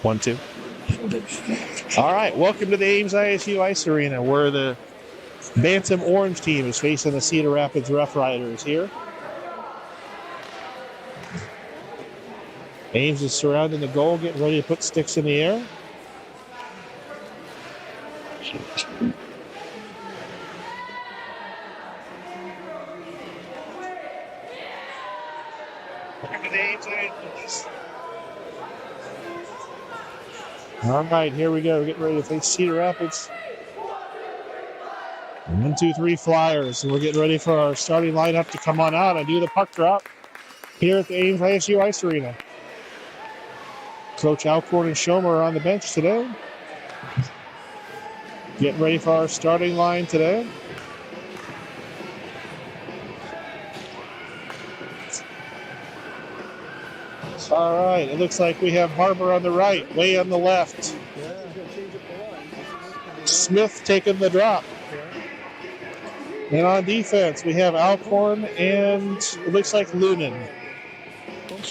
1, 2. All right, welcome to the Ames ISU Ice Arena, where the Bantam Orange team is facing the Cedar Rapids Rough Riders here. Ames is surrounding the goal, getting ready to put sticks in the air. All right, here we go. We're getting ready to face Cedar Rapids. 1, 2, 3 Flyers. And we're getting ready for our starting lineup to come on out and do the puck drop here at the Ames ISU Ice Arena. Coach Alcorn and Schomer are on the bench today. Getting ready for our starting line today. All right, it looks like we have Barber on the right, Way on the left. Smith taking the drop. And on defense, we have Alcorn and it looks like Lunan.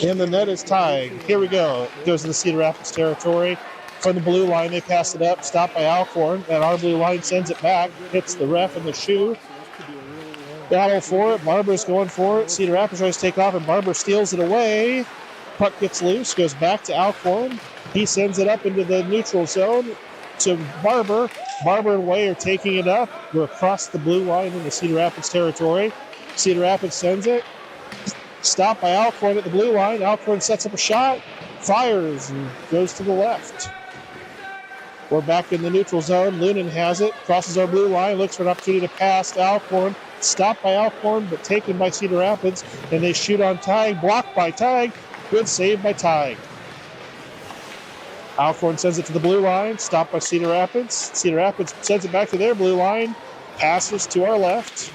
And the net is tied. Here we go. It goes to the Cedar Rapids territory. From the blue line, they pass it up, stopped by Alcorn, and our blue line sends it back, hits the ref in the shoe. Battle for it. Barber's going for it. Cedar Rapids tries to take off, and Barber steals it away. Puck gets loose, goes back to Alcorn. He sends it up into the neutral zone to Barber. Barber and Way are taking it up. We're across the blue line in the Cedar Rapids territory. Cedar Rapids sends it. Stopped by Alcorn at the blue line. Alcorn sets up a shot, fires, and goes to the left. We're back in the neutral zone. Lunan has it, crosses our blue line, looks for an opportunity to pass to Alcorn. Stopped by Alcorn, but taken by Cedar Rapids, and they shoot on Tig, blocked by Tig. Good save by Tig. Alcorn sends it to the blue line, stopped by Cedar Rapids. Cedar Rapids sends it back to their blue line, passes to our left.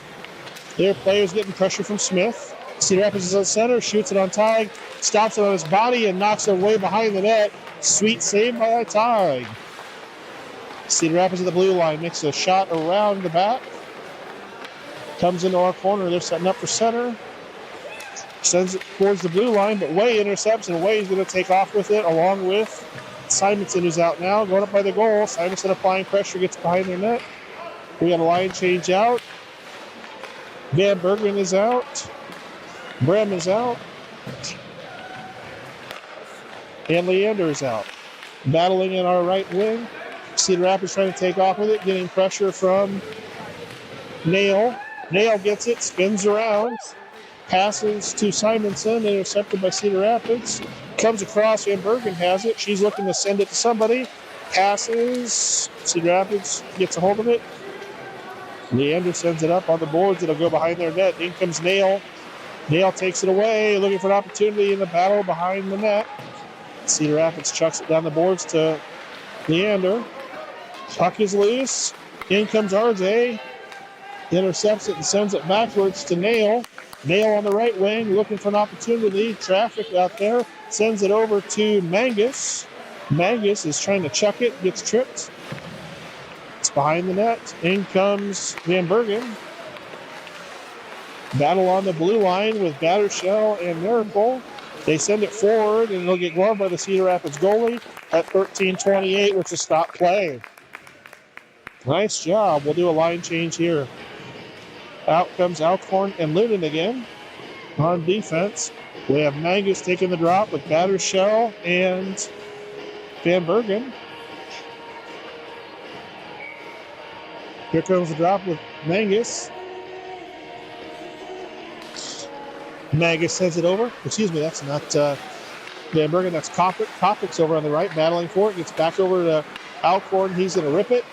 Their players getting pressure from Smith. Cedar Rapids is on center, shoots it on Tig, stops it on his body, and knocks it way behind the net. Sweet save by Tig. Cedar Rapids at the blue line makes a shot around the back. Comes into our corner. They're setting up for center. Sends it towards the blue line, but Way intercepts, and Way is going to take off with it along with Simonson, who's out now, going up by the goal. Simonson applying pressure, gets behind their net. We got a line change out. Van Bergen is out. Brem is out. And Leander is out. Battling in our right wing. Cedar Rapids trying to take off with it, getting pressure from Nail. Nail gets it, spins around, passes to Simonson, intercepted by Cedar Rapids. Comes across, Van Bergen has it. She's looking to send it to somebody. Passes. Cedar Rapids gets a hold of it. Leander sends it up on the boards. It'll go behind their net. In comes Nail. Nail takes it away, looking for an opportunity in the battle behind the net. Cedar Rapids chucks it down the boards to Leander. Puck is loose. In comes RJ. Intercepts it and sends it backwards to Nail. Nail on the right wing, looking for an opportunity. Traffic out there. Sends it over to Mangus. Mangus is trying to chuck it, gets tripped. It's behind the net. In comes Van Bergen. Battle on the blue line with Battershell and Miracle. They send it forward, and it'll get gloved by the Cedar Rapids goalie at 13:28, which is stop play. Nice job. We'll do a line change here. Out comes Alcorn and Lunan again on defense. We have Mangus taking the drop with Battershell and Van Bergen. Here comes the drop with Mangus. Mangus sends it over. Excuse me, that's not Van Bergen. That's Kopic. Kopic's over on the right, battling for it. Gets back over to Alcorn. He's going to rip it.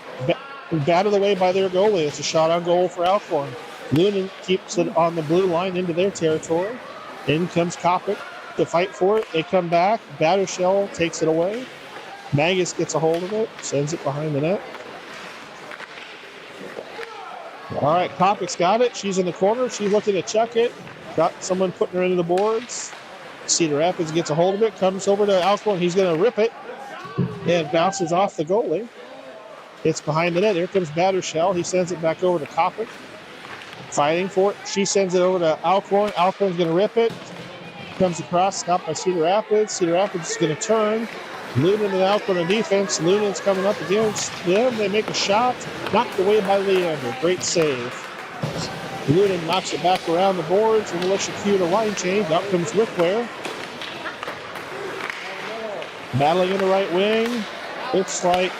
Batted away by their goalie. It's a shot on goal for Alcorn. Lunan keeps it on the blue line into their territory. In comes Kopic to fight for it. They come back. Battershell takes it away. Mangus gets a hold of it. Sends it behind the net. All right, Kopic's got it. She's in the corner. She's looking to chuck it. Got someone putting her into the boards. Cedar Rapids gets a hold of it, comes over to Alcorn. He's going to rip it and bounces off the goalie. It's behind the net. Here comes Battershell. He sends it back over to Kopic. Fighting for it. She sends it over to Alcorn. Alcorn's going to rip it. Comes across, stopped by Cedar Rapids. Cedar Rapids is going to turn. Lunan and Alcorn on defense. Lunan's coming up against them. They make a shot. Knocked away by Leander. Great save. Lunan knocks it back around the boards and will execute a line change. Out comes Wickware. Battling in the right wing. Looks like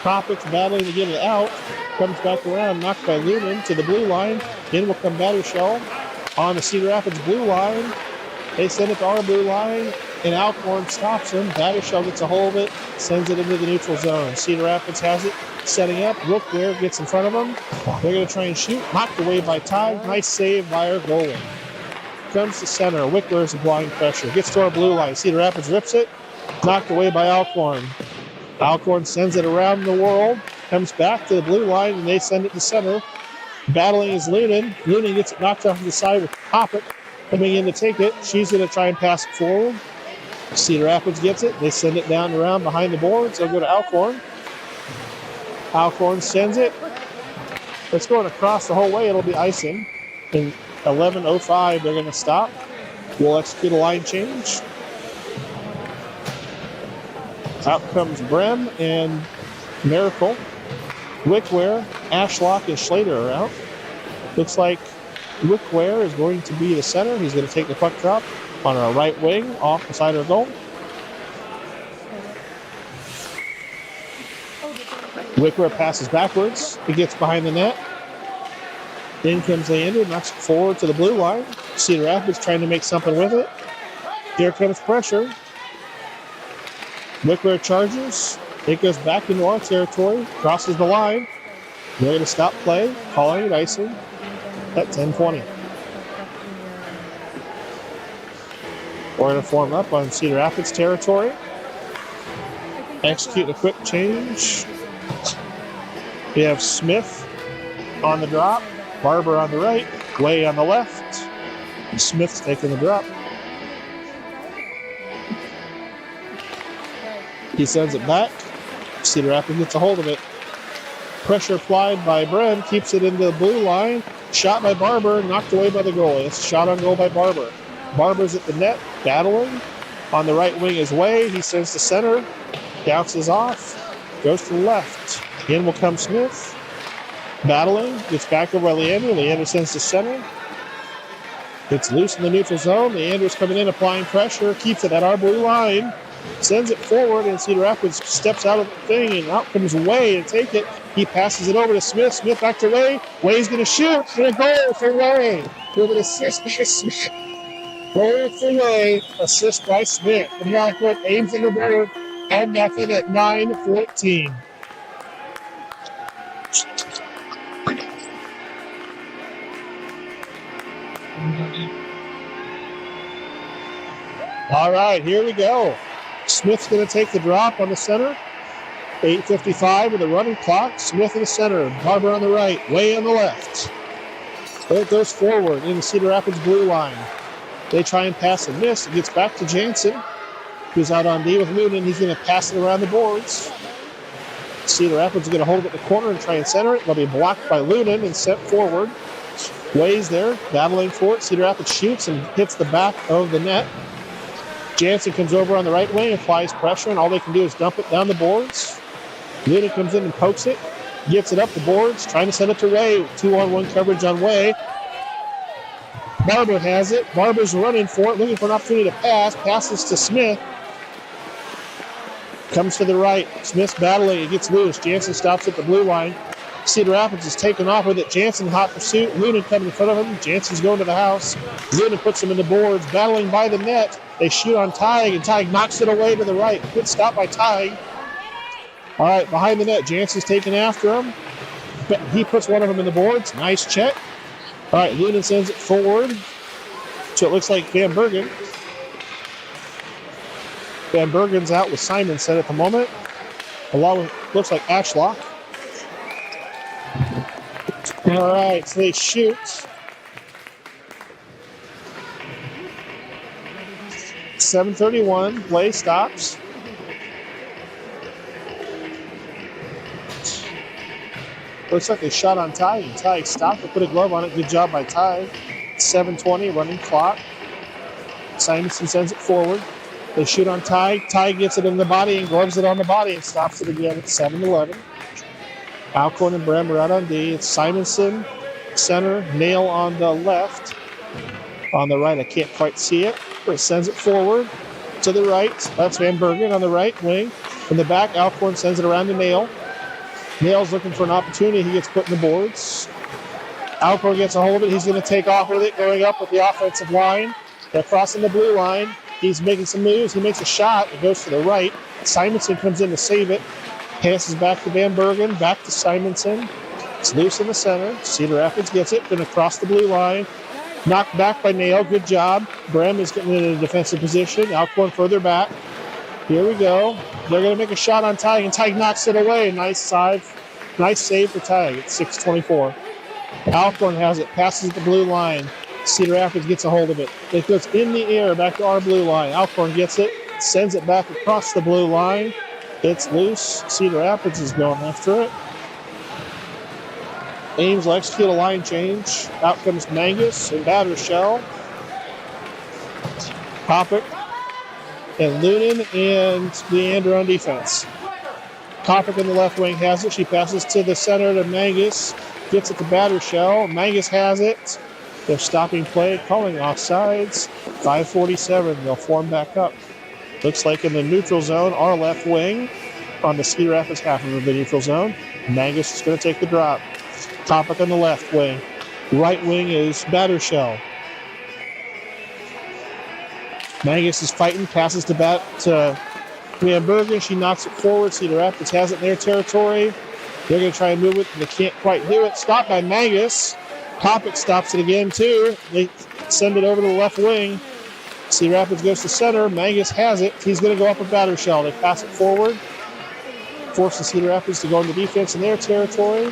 Kopic's battling to get it out. Comes back around, knocked by Lunan to the blue line. Then will come Battershell on the Cedar Rapids blue line. They send it to our blue line, and Alcorn stops him. Battershell gets a hold of it, sends it into the neutral zone. Cedar Rapids has it, setting up. Wickware gets in front of them. They're going to try and shoot. Knocked away by Ty. Nice save by our goalie. Comes to center. Wickware is applying pressure. Gets to our blue line. Cedar Rapids rips it. Knocked away by Alcorn. Alcorn sends it around the world. Comes back to the blue line, and they send it to center. Battling is Lunan. Lunan gets it knocked off to the side with Kopic coming in to take it. She's going to try and pass it forward. Cedar Rapids gets it. They send it down and around behind the boards. They'll go to Alcorn. Alcorn sends it. It's going across the whole way. It'll be icing. In 11:05, they're going to stop. We'll execute a line change. Out comes Brem and Miracle. Wickware, Ashlock, and Schlater are out. Looks like Wickware is going to be the center. He's going to take the puck drop on our right wing off the side of the goal. Wickware passes backwards. He gets behind the net. In comes Leander, knocks it forward to the blue line. Cedar Rapids trying to make something with it. Here comes pressure. Wickware charges. It goes back into our territory, crosses the line. They're going to stop play, calling it icing at 10:20. We're going to form up on Cedar Rapids territory. Execute a quick change. We have Smith on the drop, Barber on the right, Way on the left. Smith's taking the drop. He sends it back. Cedar Rapids gets a hold of it. Pressure applied by Bren, keeps it into the blue line. Shot by Barber, knocked away by the goalie. It's a shot on goal by Barber. Barber's at the net, battling. On the right wing is Way. He sends to center. Bounces off. Goes to the left. In will come Smith. Battling. Gets back over by Leander. Leander sends to center. It's loose in the neutral zone. Leander's coming in, applying pressure. Keeps it at our blue line. Sends it forward, and Cedar Rapids steps out of the thing, and out comes Way to take it. He passes it over to Smith. Smith back to Way. Way's going to shoot, and a goal for Way. With an assist by Smith. Goal for Way, assist by Smith. And Rockwood aims in the board, and nothing at 9:14. All right, here we go. Smith's going to take the drop on the center. 8:55 with a running clock. Smith in the center. Barber on the right. Way on the left. It goes forward in the Cedar Rapids blue line. They try and pass and miss. It gets back to Jansen, who's out on D with Noonan. He's going to pass it around the boards. Cedar Rapids is going to hold it at the corner and try and center it. It'll be blocked by Noonan and sent forward. Way's there, battling for it. Cedar Rapids shoots and hits the back of the net. Jansen comes over on the right wing, applies pressure, and all they can do is dump it down the boards. Noonan comes in and pokes it, gets it up the boards, trying to send it to Way. 2-on-1 coverage on Way. Barber has it. Barber's running for it, looking for an opportunity to pass. Passes to Smith. Comes to the right. Smith's battling. It gets loose. Jansen stops at the blue line. Cedar Rapids is taken off with it. Jansen hot pursuit. Noonan coming in front of him. Jansen's going to the house. Noonan puts him in the boards. Battling by the net. They shoot on Tig, and Tig knocks it away to the right. Good stop by Tig. All right, behind the net. Jansen's taking after him. But he puts one of them in the boards. Nice check. All right, Noonan sends it forward. So it looks like Van Bergen. Van Bergen's out with Simonson at the moment. Along with, looks like Ashlock. All right, so they shoot. .731, play stops. Looks like they shot on Tig, and Tig stopped to put a glove on it. Good job by Tig. 7:20, running clock. Simonson sends it forward. They shoot on Tig. Tig gets it in the body and gloves it on the body and stops it again at 7:11. Alcorn and Brem are out on D. It's Simonson, center, Nail on the left. On the right, I can't quite see it. But it sends it forward to the right. That's Van Bergen on the right wing. In the back, Alcorn sends it around to Nail. Nail's looking for an opportunity. He gets put in the boards. Alcorn gets a hold of it. He's going to take off with it, going up with the offensive line. They're crossing the blue line. He's making some moves. He makes a shot. It goes to the right. Simonson comes in to save it. Passes back to Van Bergen. Back to Simonson. It's loose in the center. Cedar Rapids gets it. Going to cross the blue line. Knocked back by Nail. Good job. Brem is getting in a defensive position. Alcorn further back. Here we go. They're going to make a shot on Tig, and Tig knocks it away. Nice save for Tig at 6:24. Alcorn has it. Passes the blue line. Cedar Rapids gets a hold of it. It goes in the air back to our blue line. Alcorn gets it. Sends it back across the blue line. It's loose. Cedar Rapids is going after it. Ames will execute a line change. Out comes Mangus and Battershell. Kopic and Noonan and Leander on defense. Kopic in the left wing has it. She passes to the center to Mangus. Gets it to Battershell. Mangus has it. They're stopping play, calling offsides. 5:47. They'll form back up. Looks like in the neutral zone, our left wing on the Cedar Rapids half of the neutral zone. Mangus is going to take the drop. Kopic on the left wing. Right wing is Battershell. Mangus is fighting, passes to Van Bergen. She knocks it forward. Cedar Rapids has it in their territory. They're going to try and move it. They can't quite do it. Stopped by Mangus. Kopic stops it again, too. They send it over to the left wing. Cedar Rapids goes to center. Mangus has it. He's going to go up with Battershell. They pass it forward. Forces Cedar Rapids to go into defense in their territory.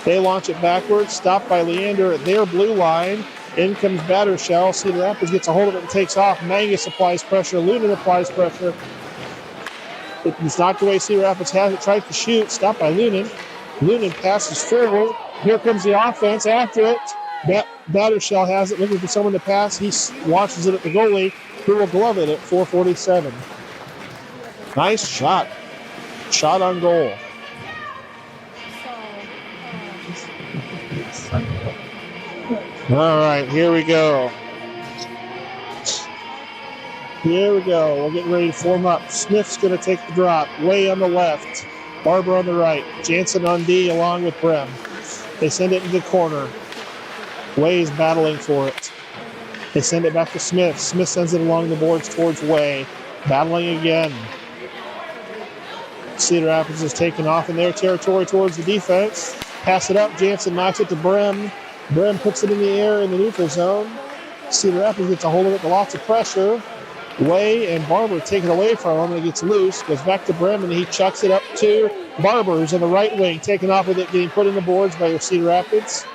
They launch it backwards. Stopped by Leander at their blue line. In comes Battershell. Cedar Rapids gets a hold of it and takes off. Mangus applies pressure. Noonan applies pressure. It's knocked away. Cedar Rapids has it. Tries to shoot. Stopped by Noonan. Noonan passes forward. Here comes the offense after it. Battershell has it, looking for someone to pass. He launches it at the goalie, who will glove it at 4:47. Nice shot. Shot on goal. All right, here we go. Here we go. We're getting ready to form up. Smith's going to take the drop. Way on the left. Barber on the right. Jansen on D along with Brem. They send it into the corner. Way is battling for it. They send it back to Smith. Smith sends it along the boards towards Way. Battling again. Cedar Rapids is taking off in their territory towards the defense. Pass it up. Jansen knocks it to Brem. Brem puts it in the air in the neutral zone. Cedar Rapids gets a hold of it with lots of pressure. Way and Barber take it away from him and it gets loose. Goes back to Brem and he chucks it up to Barber, who's in the right wing, taking off with it, getting put in the boards by your Cedar Rapids.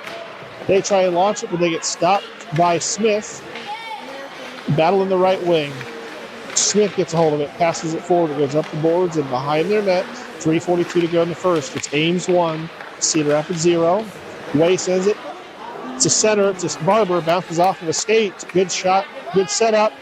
They try and launch it, but they get stopped by Smith. Battle in the right wing. Smith gets a hold of it, passes it forward. It goes up the boards and behind their net. 3:42 to go in the first. It's Ames 1, Cedar Rapids 0. Way sends it to center. It's Barber. Bounces off of a skate. Good shot. Good setup.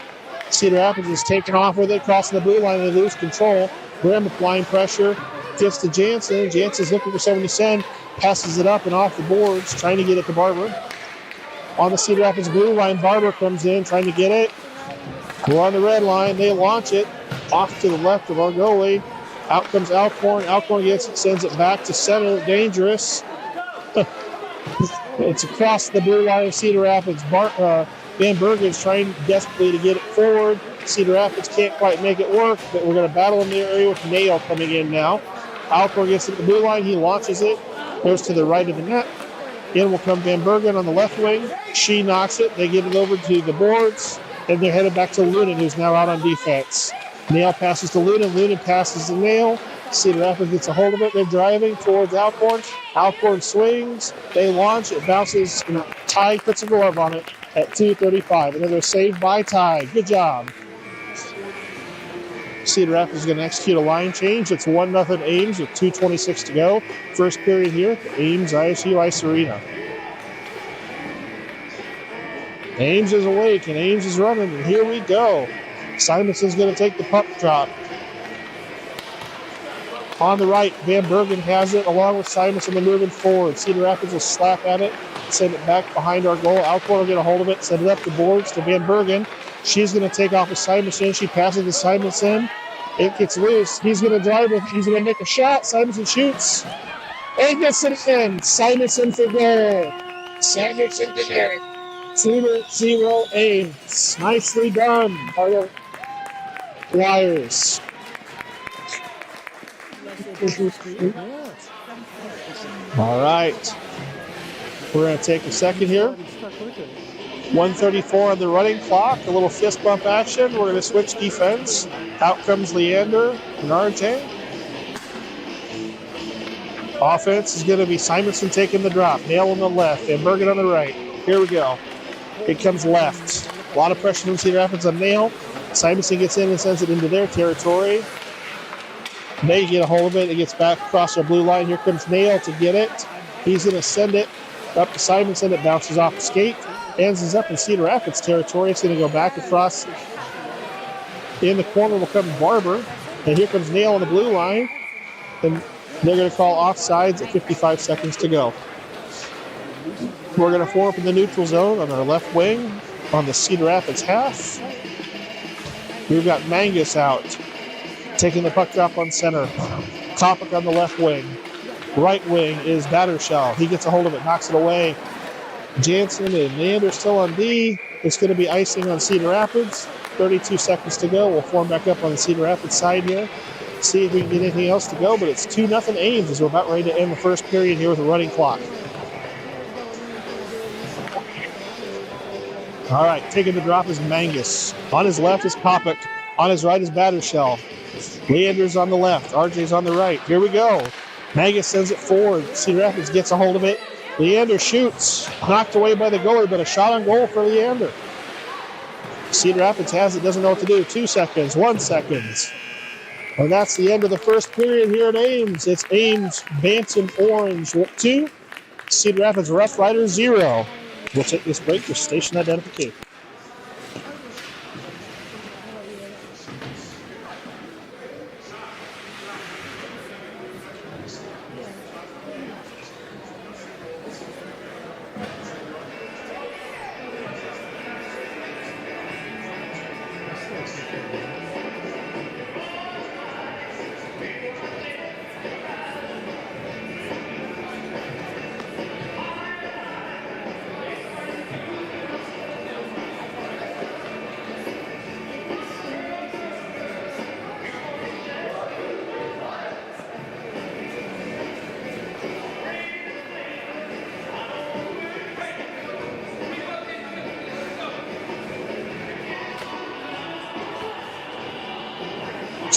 Cedar Rapids is taking off with it, crossing the blue line. They lose control. Graham applying pressure. Gets to Jansen. Jansen's looking for someone to send. Passes it up and off the boards, trying to get it to Barber. On the Cedar Rapids blue line, Barber comes in, trying to get it. We're on the red line. They launch it off to the left of our goalie. Out comes Alcorn. Alcorn gets it, sends it back to center. Dangerous. It's across the blue line of Cedar Rapids. Van Bergen's trying desperately to get it forward. Cedar Rapids can't quite make it work, but we're going to battle in the area with Nail coming in now. Alcorn gets it to the blue line. He launches it. Goes to the right of the net. In will come Van Bergen on the left wing. She knocks it. They get it over to the boards. And they're headed back to Lunan, who's now out on defense. Nail passes to Lunan. Lunan passes to Nail. Cedar Rapids gets a hold of it. They're driving towards Alcorn. Alcorn swings. They launch. It bounces. And Ty puts a glove on it at 2:35. Another save by Ty. Good job. Cedar Rapids is going to execute a line change. It's 1-0 Ames with 2:26 to go. First period here at the Ames ISU Ice Arena. Ames is awake and Ames is running, and here we go. Simonson's going to take the puck drop. On the right, Van Bergen has it along with Simonson. They're moving forward. Cedar Rapids will slap at it, send it back behind our goal. Alcorn will get a hold of it, send it up the boards to Van Bergen. She's going to take off with Simonson. She passes to Simonson. It gets loose. He's going to drive it. He's going to make a shot. Simonson shoots. And gets it in. Simonson for goal. Simonson for goal. 2-0 Ames. Nicely done by the Flyers. All right. We're going to take a second here. 1:34 on the running clock. A little fist bump action. We're going to switch defense. Out comes Leander and RJ. Offense is going to be Simonson taking the drop. Nail on the left and Bergen on the right. Here we go. It comes left. A lot of pressure from Cedar Rapids on Nail. Simonson gets in and sends it into their territory. They get a hold of it. It gets back across our blue line. Here comes Nail to get it. He's going to send it up to Simonson. It bounces off the skate. Ends up in Cedar Rapids territory. It's going to go back across. In the corner will come Barber. And here comes Nail on the blue line. And they're going to call offsides at 55 seconds to go. We're going to form up in the neutral zone on our left wing on the Cedar Rapids half. We've got Mangus out, taking the puck drop on center. Topic on the left wing. Right wing is Battershell. He gets a hold of it, knocks it away. Jansen and Leander still on D. It's going to be icing on Cedar Rapids. 32 seconds to go. We'll form back up on the Cedar Rapids side here. See if we can get anything else to go, but it's 2-0 Ames as we're about ready to end the first period here with a running clock. All right, taking the drop is Mangus. On his left is Popick. On his right is Battershell. Leander's on the left. RJ's on the right. Here we go. Mangus sends it forward. Cedar Rapids gets a hold of it. Leander shoots. Knocked away by the goalie, but a shot on goal for Leander. Cedar Rapids has it, doesn't know what to do. 2 seconds, 1 second. And that's the end of the first period here at Ames. It's Ames, Bantam Orange 2, Cedar Rapids Rough Riders 0. We'll take this break for station identification.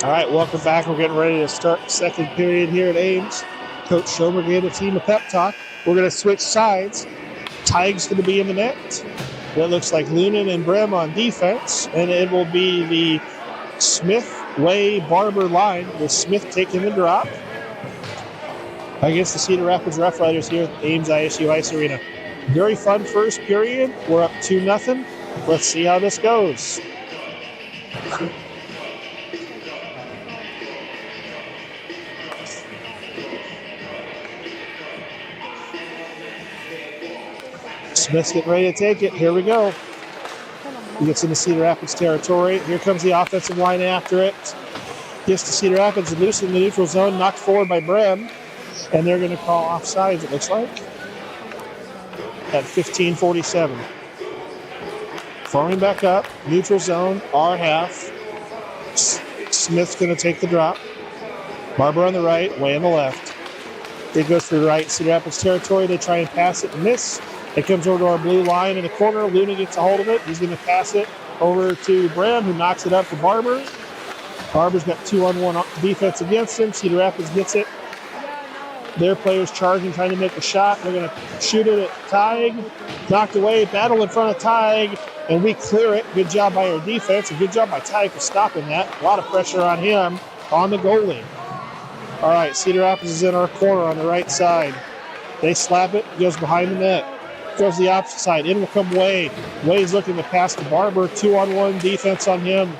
All right, welcome back. We're getting ready to start the second period here at Ames. Coach Schomer gave the team a pep talk. We're going to switch sides. Tig's going to be in the net. That looks like Lunan and Brem on defense, and it will be the Smith, Way, Barber line with Smith taking the drop against the Cedar Rapids Rough Riders here at Ames ISU Ice Arena. Very fun first period. We're up 2-0. Let's see how this goes. Smith's getting ready to take it. Here we go. He gets into Cedar Rapids territory. Here comes the offensive line after it. Gets to Cedar Rapids, loose in the neutral zone, knocked forward by Brem. And they're going to call offsides, it looks like, at 15:47. Forming back up, neutral zone, R half. Smith's going to take the drop. Barber on the right, Way on the left. It goes to the right, Cedar Rapids territory. They try and pass it and miss. It comes over to our blue line in the corner. Luna gets a hold of it. He's going to pass it over to Brem, who knocks it up for Barber. Barber's got 2-on-1 defense against him. Cedar Rapids gets it. Their players charging, trying to make a shot. They're going to shoot it at Tig. Knocked away, battle in front of Tig, and we clear it. Good job by our defense, and good job by Tig for stopping that. A lot of pressure on him, on the goalie. All right, Cedar Rapids is in our corner on the right side. They slap it, goes behind the net. Goes the opposite side. In will come Way. Way's looking to pass to Barber. 2-on-1 defense on him.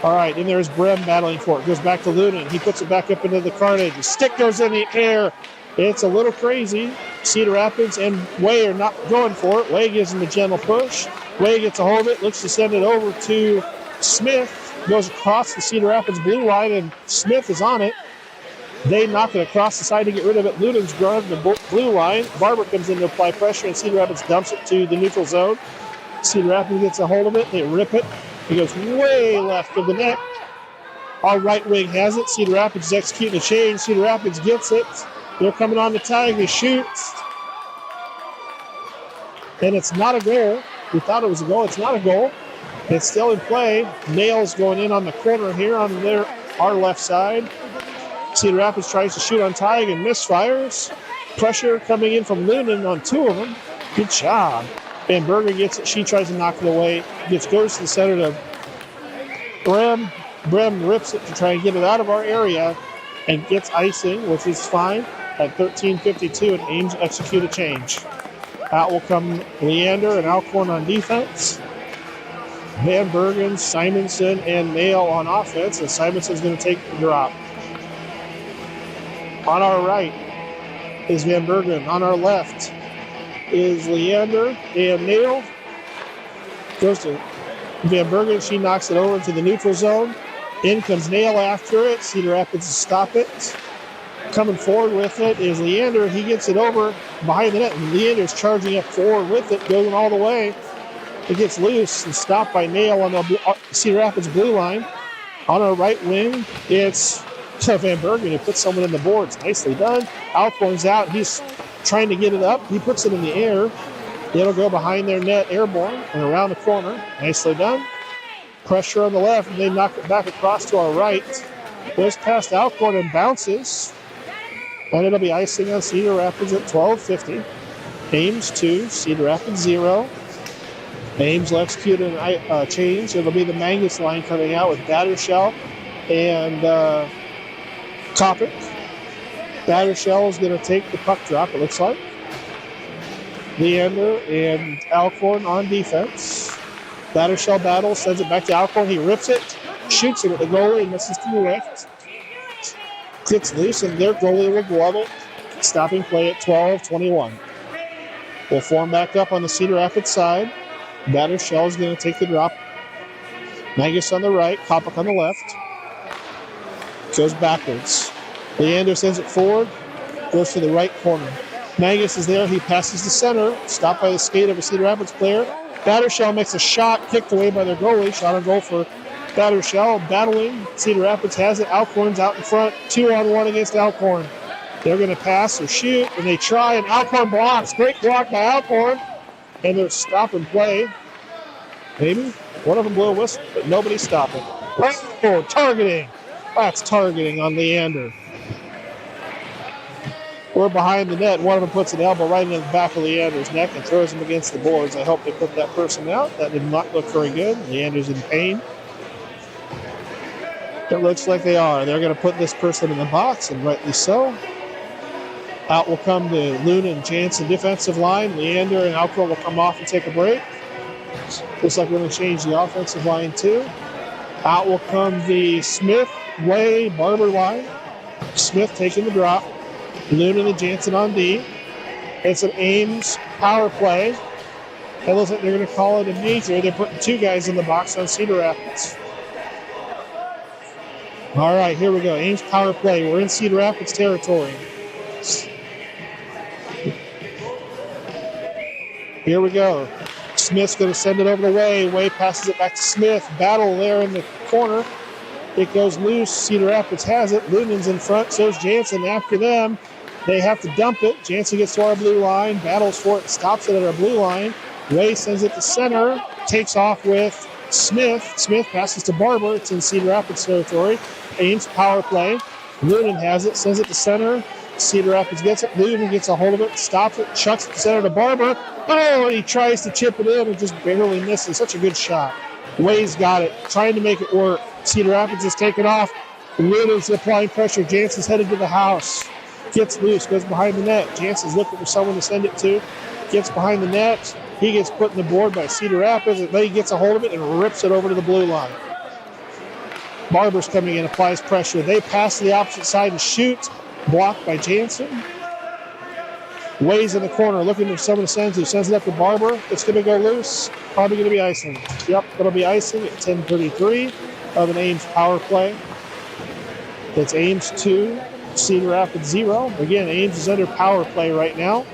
All right, and there's Brem battling for it. Goes back to Lunan. He puts it back up into the carnage. The stick goes in the air. It's a little crazy. Cedar Rapids and Way are not going for it. Way gives him a gentle push. Way gets a hold of it. Looks to send it over to Smith. Goes across the Cedar Rapids blue line, and Smith is on it. They knock it across the side to get rid of it. Lunan's guarding the blue line. Barber comes in to apply pressure, and Cedar Rapids dumps it to the neutral zone. Cedar Rapids gets a hold of it. They rip it. It goes way left of the net. Our right wing has it. Cedar Rapids is executing a change. Cedar Rapids gets it. They're coming on the Tig. They shoot. And it's not a goal. We thought it was a goal. It's not a goal. It's still in play. Nails going in on the corner here on our left side. Cedar Rapids tries to shoot on Tig and misfires. Pressure coming in from Lunan on two of them. Good job. Van Berger gets it. She tries to knock it away. Goes to the center to Brem. Brem rips it to try and get it out of our area and gets icing, which is fine. At 13:52, and Ames execute a change. Out will come Leander and Alcorn on defense. Van Bergen, Simonson, and Nail on offense. And Simonson's going to take the drop. On our right is Van Bergen. On our left is Leander and Nail. Goes to Van Bergen. She knocks it over to the neutral zone. In comes Nail after it. Cedar Rapids to stop it. Coming forward with it is Leander. He gets it over behind the net. And Leander's charging up forward with it, going all the way. It gets loose and stopped by Nail on the Cedar Rapids blue line. On our right wing, it's Van Bergen, who puts someone in the boards. Nicely done. Alcorn's out. He's trying to get it up. He puts it in the air. It'll go behind their net, airborne, and around the corner. Nicely done. Pressure on the left, and they knock it back across to our right. Goes past Alcorn and bounces. And it'll be icing on Cedar Rapids at 12:50. Ames 2, Cedar Rapids 0. Ames will execute a change. It'll be the Mangus line coming out with Battershell and Topic. Battershell is going to take the puck drop, it looks like. Leander and Alcorn on defense. Battershell battles, sends it back to Alcorn. He rips it, shoots it at the goalie, and misses to the left. Gets loose, and their goalie will glove it. Stopping play at 12:21. We'll form back up on the Cedar Rapids side. Battershell is going to take the drop. Mangus on the right, Kopic on the left. Goes backwards. Leander sends it forward, goes to the right corner. Mangus is there. He passes the center, stopped by the skate of a Cedar Rapids player. Battershell makes a shot, kicked away by their goalie. Shot on goal for Battershell. Battling. Cedar Rapids has it. Alcorn's out in front. 2-on-1 against Alcorn. They're going to pass or shoot, and they try, and Alcorn blocks. Great block by Alcorn. And they're stopping play. Maybe one of them blew a whistle, but nobody's stopping. Oh, targeting. That's targeting on Leander. We're behind the net. One of them puts an elbow right into the back of Leander's neck and throws him against the boards. I hope they put that person out. That did not look very good. Leander's in pain. It looks like they are. They're going to put this person in the box, and rightly so. Out will come the Luna and Jansen defensive line. Leander and Alcorn will come off and take a break. Looks like we're going to change the offensive line too. Out will come the Smith, Way, Barber line. Smith taking the drop. Luna and Jansen on D. It's an Ames power play. It looks like they're going to call it a major. They're putting two guys in the box on Cedar Rapids. All right, here we go. Ames power play. We're in Cedar Rapids territory. Here we go. Smith's going to send it over the Way. Way passes it back to Smith. Battle there in the corner. It goes loose. Cedar Rapids has it. Lunen's in front. So's Jansen after them. They have to dump it. Jansen gets to our blue line. Battles for it. Stops it at our blue line. Way sends it to center. Takes off with Smith. Smith passes to Barber. It's in Cedar Rapids territory. Ames power play. Lunen has it. Sends it to center. Cedar Rapids gets it. Lunen gets a hold of it. Stops it. Chucks it to center to Barber. Oh, and he tries to chip it in and just barely misses. Such a good shot. Way's got it. Trying to make it work. Cedar Rapids is taken off. Lunen's applying pressure. Jansen's headed to the house. Gets loose. Goes behind the net. Jansen's looking for someone to send it to. Gets behind the net. He gets put in the board by Cedar Rapids. And then he gets a hold of it and rips it over to the blue line. Barber's coming in. Applies pressure. They pass to the opposite side and shoot. Blocked by Jansen. Way's in the corner looking for someone to send to. Sends it up to Barber. It's going to go loose. Probably going to be icing. Yep, it'll be icing at 10:33 of an Ames power play. It's Ames 2, Cedar Rapids 0. Again, Ames is under power play right now.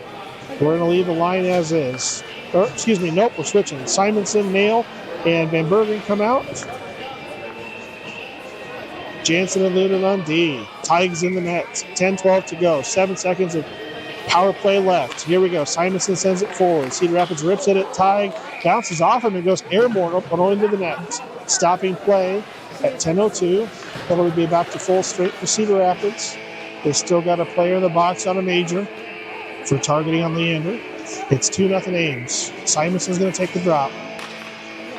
We're going to leave the line as is. Or, excuse me, nope, we're switching. Simonson, Nail, and Van Bergen come out. Jansen and Lunen on D. Tigers in the net. 10-12 to go. 7 seconds of power play left. Here we go. Simonson sends it forward. Cedar Rapids rips it at Tig. Bounces off him and goes airborne up and into the net. Stopping play at 10:02. It'll be back to full straight for Cedar Rapids. They still got a player in the box on a major for targeting on Leander. It's 2-0 Ames. Simonson's going to take the drop.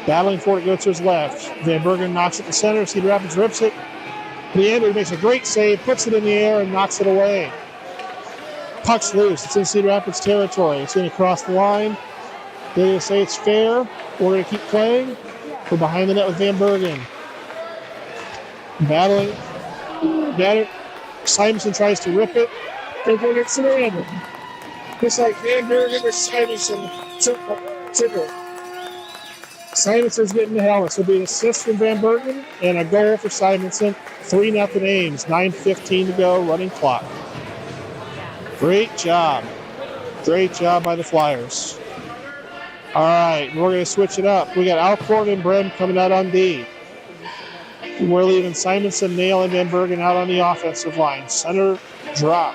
Battling for it, goes to his left. Van Bergen knocks it to center. Cedar Rapids rips it. Leander makes a great save, puts it in the air, and knocks it away. Puck's loose. It's in Cedar Rapids territory. It's going to cross the line. They're going to say it's fair. We're going to keep playing. We're behind the net with Van Bergen. Battling. Simonson tries to rip it. They're going to get some in. Just like Van Bergen or Simonson. Simonson's getting the helmet. So it'll be an assist from Van Bergen and a goal for Simonson. 3-0 Ames. 9:15 to go. Running clock. Great job. Great job by the Flyers. All right, we're going to switch it up. We got Alcorn and Brem coming out on D. We're leaving Simonson, Nail, and Van Bergen out on the offensive line. Center drop.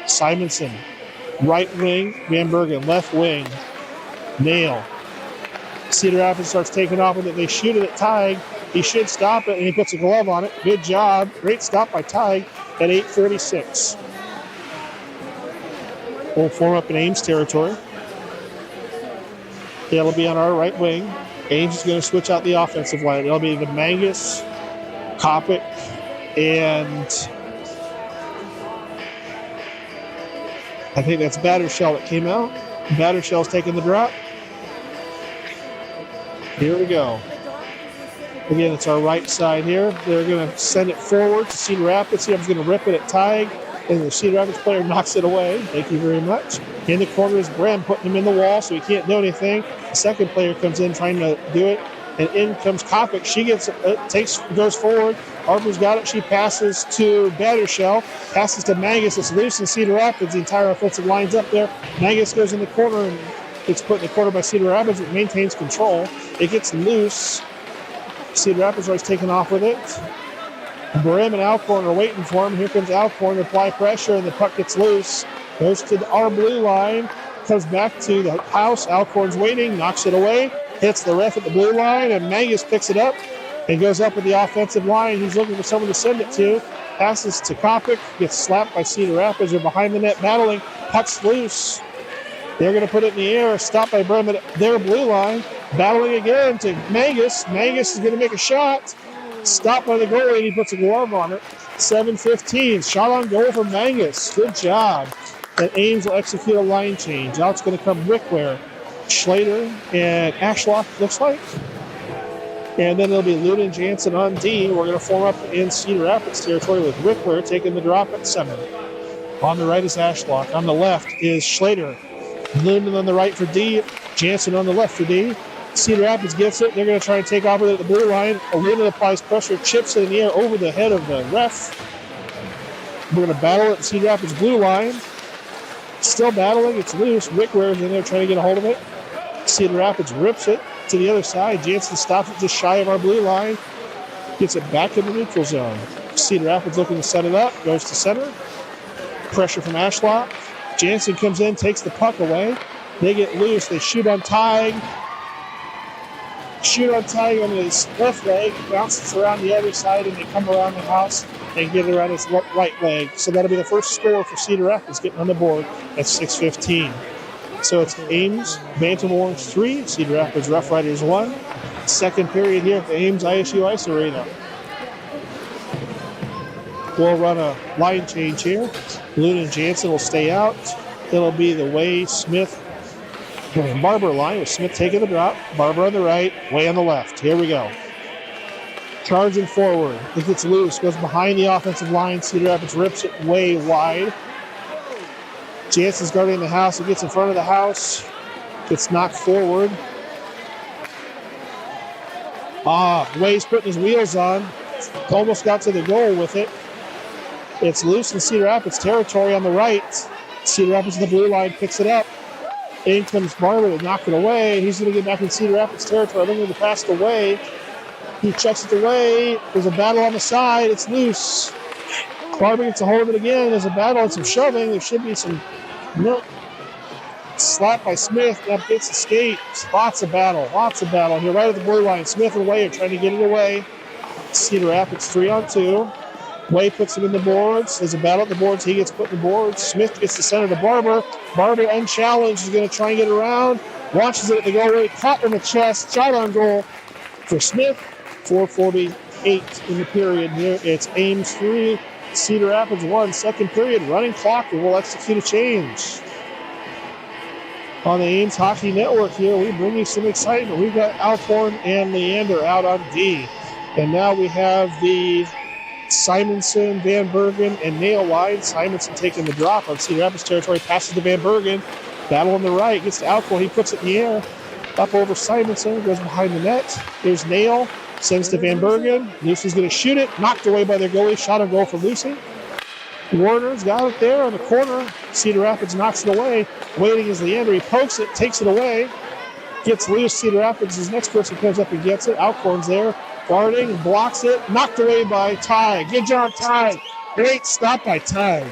Simonson. Right wing, Van Bergen. Left wing, Nail. Cedar Rapids starts taking off with it. They shoot it at Tig. He should stop it, and he puts a glove on it. Good job. Great stop by Tig at 8:36. We'll form up in Ames territory. It'll be on our right wing. Ames is going to switch out the offensive line. It'll be the Mangus, Kopic, and I think that's Battershell that came out. Battershell's taking the drop. Here we go. Again, it's our right side here. They're going to send it forward to Cedar Rapids. He's going to rip it at Tig, and the Cedar Rapids player knocks it away. Thank you very much. In the corner is Brem, putting him in the wall so he can't do anything. The second player comes in trying to do it, and in comes Kopic. She gets goes forward. Harper's got it. She passes to Battershell. Passes to Mangus. It's loose in Cedar Rapids. The entire offensive line's up there. Mangus goes in the corner and gets put in the corner by Cedar Rapids. It maintains control. It gets loose. Cedar Rapids always taking off with it. Brem and Alcorn are waiting for him. Here comes Alcorn to apply pressure, and the puck gets loose. Goes to our blue line. Comes back to the house. Alcorn's waiting. Knocks it away. Hits the ref at the blue line, and Mangus picks it up. It goes up with the offensive line. He's looking for someone to send it to. Passes to Kopic. Gets slapped by Cedar Rapids. They're behind the net battling. Puck's loose. They're going to put it in the air. Stopped by Bremen at their blue line. Battling again to Mangus. Mangus is going to make a shot. Stopped by the goalie. He puts a glove on it. 7:15. Shot on goal from Mangus. Good job. And Ames will execute a line change. Out it's going to come Wickware, Schlater, and Ashlock, looks like. And then it'll be Luden Jansen on D. We're going to form up in Cedar Rapids territory with Wickware taking the drop at 7. On the right is Ashlock. On the left is Schlater. Luden on the right for D. Jansen on the left for D. Cedar Rapids gets it. They're going to try and take off with it at the blue line. Luden applies pressure, chips it in the air over the head of the ref. We're going to battle it at Cedar Rapids blue line. Still battling. It's loose. Wickware is in there trying to get a hold of it. Cedar Rapids rips it to the other side. Jansen stops it just shy of our blue line. Gets it back in the neutral zone. Cedar Rapids looking to set it up. Goes to center. Pressure from Ashlock. Jansen comes in, takes the puck away. They get loose. They shoot on Tig. Shoot on Tig on his left leg. Bounces around the other side, and they come around the house and get it around his right leg. So that'll be the first score for Cedar Rapids getting on the board at 6:15. So it's Ames, Bantam Orange 3, Cedar Rapids Rough Riders 1. Second period here at the Ames ISU Ice Arena. We'll run a line change here. Luden Jansen will stay out. It'll be the Way, Smith, and Barber line with Smith taking the drop. Barber on the right, Way on the left. Here we go. Charging forward. It gets loose, goes behind the offensive line. Cedar Rapids rips it way wide. Jansen's guarding the house. He gets in front of the house. Gets knocked forward. Way's putting his wheels on. Almost got to the goal with it. It's loose in Cedar Rapids territory on the right. Cedar Rapids in the blue line picks it up. In comes Barber to knock it away. He's going to get back in Cedar Rapids territory. Looking to pass it away. He checks it away. There's a battle on the side. It's loose. Barber gets a hold of it again. There's a battle and some shoving. There should be some slap by Smith. Up gets the skate. Lots of battle here right at the blue line. Smith and Way are trying to get it away. Cedar Rapids 3-on-2. Way puts him in the boards. There's a battle at the boards. He gets put in the boards. Smith gets the center to Barber. Barber unchallenged is going to try and get around. Launches it at the goal. Caught in the chest. Shot on goal for Smith. 4:48 in the period here. It's Ames 3, Cedar Rapids 1. Second period, running clock, and we'll execute a change. On the Ames Hockey Network here, we bring you some excitement. We've got Alcorn and Leander out on D. And now we have the Simonson, Van Bergen, and Nail line. Simonson taking the drop on Cedar Rapids territory, passes to Van Bergen. Battle on the right, gets to Alcorn. He puts it in the air. Up over Simonson, goes behind the net. There's Nail. Sends to Van Bergen. Lucy's going to shoot it. Knocked away by their goalie. Shot on goal for Lucy. Warner's got it there on the corner. Cedar Rapids knocks it away. Waiting is Leander. He pokes it, takes it away. Gets loose. Cedar Rapids. His next person comes up and gets it. Alcorn's there. Guarding. Blocks it. Knocked away by Ty. Good job, Ty. Great stop by Ty.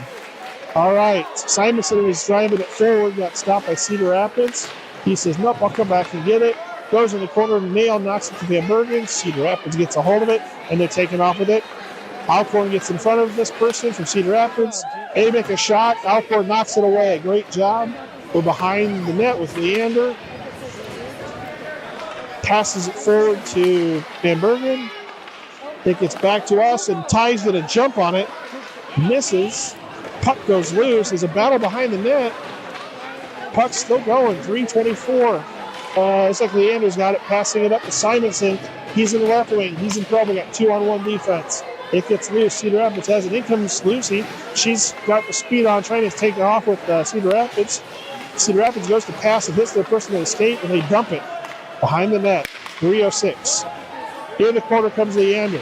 All right. Simonson was driving it forward. Got stopped by Cedar Rapids. He says, nope, I'll come back and get it. Goes in the corner, Nail knocks it to Van Bergen. Cedar Rapids gets a hold of it, and they're taking off with it. Alcorn gets in front of this person from Cedar Rapids. They make a shot. Alcorn knocks it away. Great job. We're behind the net with Leander. Passes it forward to Van Bergen. It gets back to us, and Ty's going to jump on it. Misses. Puck goes loose. There's a battle behind the net. Puck's still going. 3:24. Looks like Leander's got it, passing it up to Simonson. He's in the left wing. He's in trouble. Got 2-on-1 defense. It gets loose. Cedar Rapids has it. In comes Lucy. She's got the speed on, trying to take it off with Cedar Rapids. Cedar Rapids goes to pass. It hits their person in the skate, and they dump it behind the net. 3:06. Here in the corner comes Leander.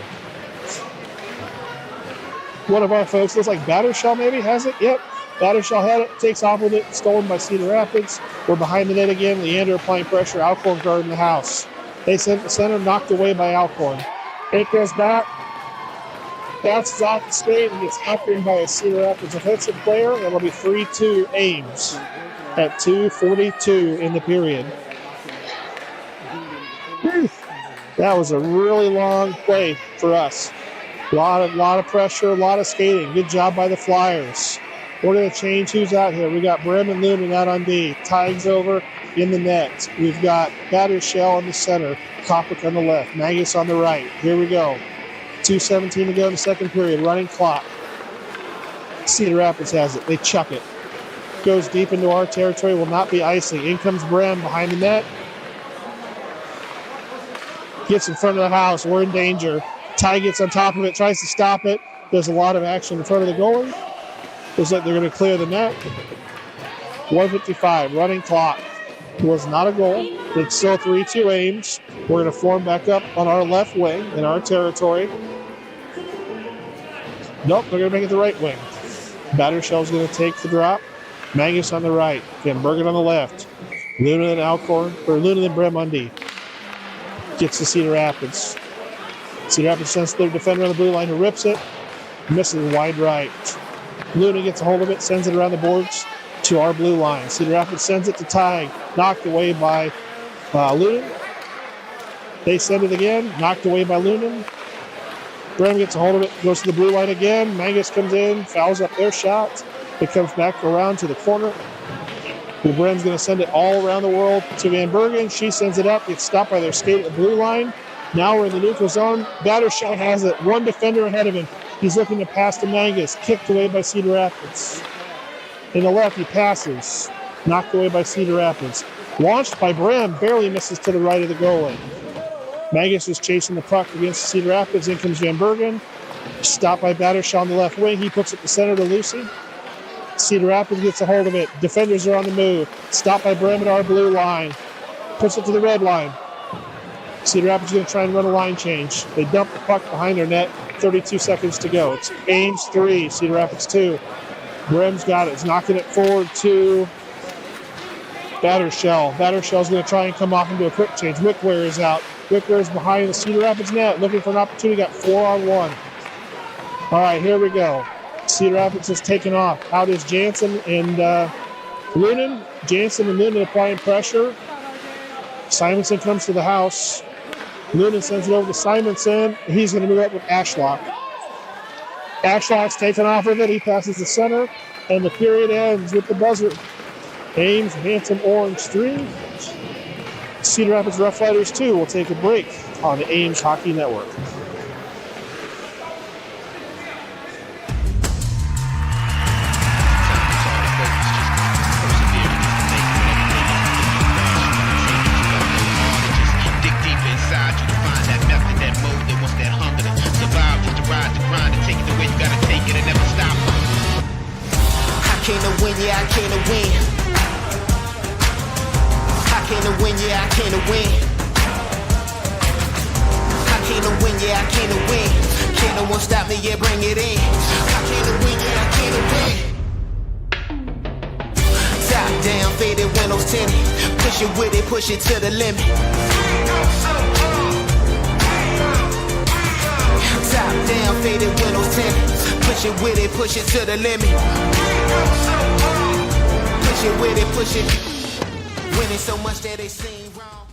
One of our folks, looks like Battershell maybe, has it. Yep. Battershell had it, takes off with it, stolen by Cedar Rapids. We're behind the net again. Leander applying pressure. Alcorn guarding the house. They sent the center, knocked away by Alcorn. It goes back, bounces off the skate, and gets outbid by a Cedar Rapids offensive player. It'll be 3-2 Ames at 2:42 in the period. That was a really long play for us. A lot of pressure, a lot of skating. Good job by the Flyers. We're going to change who's out here. We got Brim and Lumen out on D. Tig's over in the net. We've got Battershell in the center. Kopic on the left. Magus on the right. Here we go. 2:17 to go in the second period. Running clock. Cedar Rapids has it. They chuck it. Goes deep into our territory. Will not be icing. In comes Brim behind the net. Gets in front of the house. We're in danger. Ty gets on top of it. Tries to stop it. There's a lot of action in front of the goalie. Looks like they're going to clear the net. 1:55. Running clock. Was not a goal. It's still 3-2 Ames. We're going to form back up on our left wing in our territory. Nope, they're going to make it the right wing. Battershell's going to take the drop. Magus on the right. Again, Bergen on the left. Luna and Alcorn, or Luna and Brim on D. Gets to Cedar Rapids. Cedar Rapids sends their defender on the blue line who rips it. Misses wide right. Luna gets a hold of it, sends it around the boards to our blue line. Cedar Rapids sends it to Tig. Knocked away by Lunan. They send it again. Knocked away by Lunan. Brim gets a hold of it, goes to the blue line again. Mangus comes in, fouls up their shot. It comes back around to the corner. Brim's going to send it all around the world to Van Bergen. She sends it up, gets stopped by their skate at the blue line. Now we're in the neutral zone. Battershell has it. One defender ahead of him. He's looking to pass to Mangus. Kicked away by Cedar Rapids. In the left, he passes. Knocked away by Cedar Rapids. Launched by Brim. Barely misses to the right of the goalie. Mangus is chasing the puck against Cedar Rapids. In comes Van Bergen. Stopped by Battershell on the left wing. He puts it to center to Lucy. Cedar Rapids gets a hold of it. Defenders are on the move. Stopped by Brim at our blue line. Puts it to the red line. Cedar Rapids is going to try and run a line change. They dump the puck behind their net. 32 seconds to go. It's Ames 3, Cedar Rapids 2. Brim's got it. He's knocking it forward to Battershell. Battershell's going to try and come off and do a quick change. Wickware is out. Wickware is behind the Cedar Rapids net, looking for an opportunity. Got 4-on-1. All right, here we go. Cedar Rapids has taken off. Out is Jansen and Lunan. Jansen and Lunan applying pressure. Simonson comes to the house. Lunan sends it over to Simonson. He's going to move up with Ashlock. Ashlock's taken off of it. He passes the center, and the period ends with the buzzer. Ames, Bantam, Orange 3. Cedar Rapids Rough Riders 2 will take a break on the Ames Hockey Network. Push it to the limit. Top down, faded windows tinted. Push it with it, push it to the limit. Push it with it, push it. Winning so much that they seem wrong.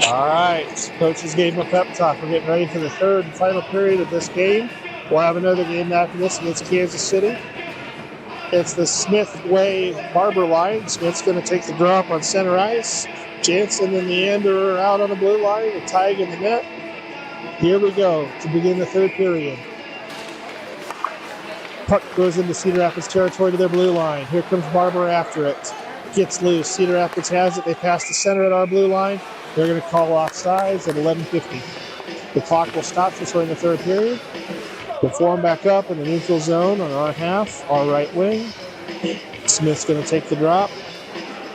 All right, coaches gave him a pep talk. We're getting ready for the third and final period of this game. We'll have another game after this against Kansas City. It's the Smith Way Barber line. Smith's going to take the drop on center ice. Jansen and Leander are out on the blue line. The Tig in the net. Here we go to begin the third period. Puck goes into Cedar Rapids territory to their blue line. Here comes Barber after it. Gets loose. Cedar Rapids has it. They pass the center at our blue line. They're going to call offsides at 11:50. The clock will stop for in the third period. We'll form back up in the neutral zone on our half, our right wing. Smith's going to take the drop.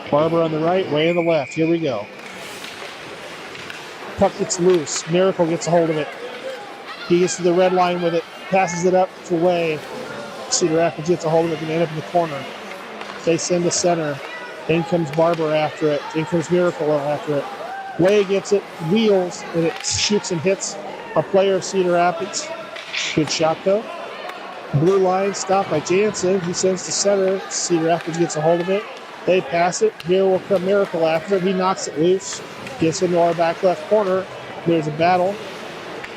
Barber on the right, Way on the left. Here we go. Puck gets loose. Miracle gets a hold of it. He gets to the red line with it. Passes it up to Way. Cedar Rapids gets a hold of it and end up in the corner. They send to center. In comes Barber after it. In comes Miracle after it. Way gets it, wheels, and it shoots and hits a player of Cedar Rapids. Good shot, though. Blue line stopped by Jansen. He sends to center. Cedar Rapids gets a hold of it. They pass it. Here will come Miracle after it. He knocks it loose. Gets into our back left corner. There's a battle.